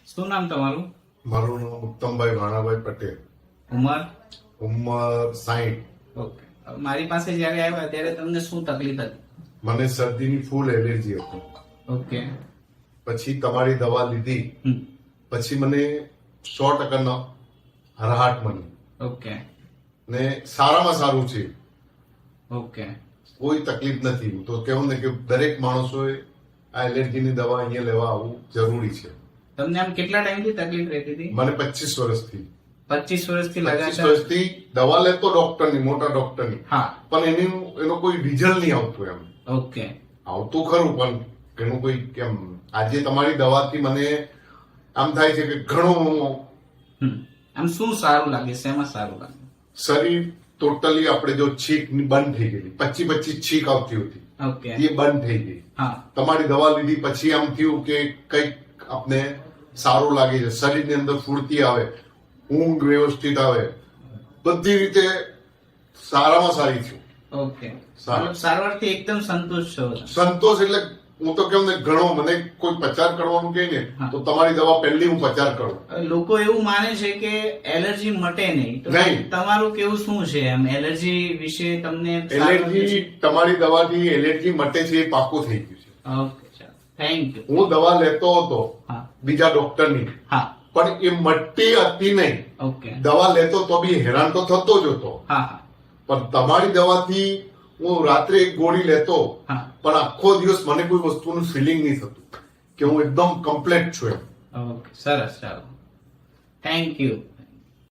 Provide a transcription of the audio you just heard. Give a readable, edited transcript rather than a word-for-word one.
શું નામ તમારું? મારું નામ ઉત્તમભાઈ ભાણાભાઈ પટેલ. ઉંમર? ઉંમર 60. ઓકે. મારી પાસે જયારે આવ્યા ત્યારે તમને શું તકલીફ હતી? મને શરદીની ફૂલ એલર્જી હતી. ઓકે. પછી તમારી દવા લીધી પછી મને 100% રાહત મળી ઓકે. ને સારામાં સારું છે. ઓકે. કોઈ તકલીફ નથી. હું તો કેવું ને કે દરેક માણસોએ આ એલર્જીની દવા અહીંયા લેવા આવવું જરૂરી છે. તમને આમ કેટલા ટાઈમથી તકલીફ રહેતી હતી? મને 25 વર્ષથી 25 વર્ષથી 25 લગાતાર? વર્ષથી દવા લેતો ડોક્ટરની, મોટા ડોક્ટરની, હા. પણ એનો કોઈ રિઝલ્ટ નહીં આવતું. એમ ઓકે. આવતું ખરું પણ એનું કોઈ કેમ. આજે તમારી દવાથી મને આમ થાય છે કે ઘણું આમ શું સારું લાગે? શેમાં સારું લાગે? શરીર ટોટલી આપણે જો છીક બંધ થઈ ગઈ, 25 છીક આવતી હતી ઓકે. એ બંધ થઈ ગઈ. હા. તમારી દવા લીધી પછી આમ થયું કે કઈક આપને સારું લાગે છે. શરીરની અંદર ફૂર્તિ આવે, ઊંઘ વ્યવસ્થિત આવે, બધી રીતે સારામાં સારી થયું. ઓકે. સારું. મતલબ સારવારથી એકદમ સંતુષ્ટ છો? સંતોષ એટલે હું તો કેમ ને ઘણો, મને કોઈ પ્રચાર કરવાનું કહે ને તો તમારી દવા પહેલી હું પ્રચાર કરું. લોકો એવું માને છે કે એલર્જી મટે નહીં, તો નહીં. તમારું કેવું શું છે એમ એલર્જી વિશે? તમને એલર્જી, તમારી દવાથી એલર્જી મટે છે એ પાકું થઈ ગયું છે. ઓકે, ચાલો, થેન્ક યુ. હું દવા લેતો હતો હા. બીજા ડોક્ટરની, હા. પણ એ મટતી હતી નહીં. ઓકે. દવા લેતો તો બી હેરાન તો થતો જ હતો. હા. હા. પણ તમારી દવાથી હું રાત્રે એક ગોળી લેતો હા. પણ આખો દિવસ મને કોઈ વસ્તુનું ફિલિંગ નહીં થતું કે હું એકદમ કમ્પ્લીટ છું. એમ ઓકે, સરસ, ચાલો, થેન્ક યુ.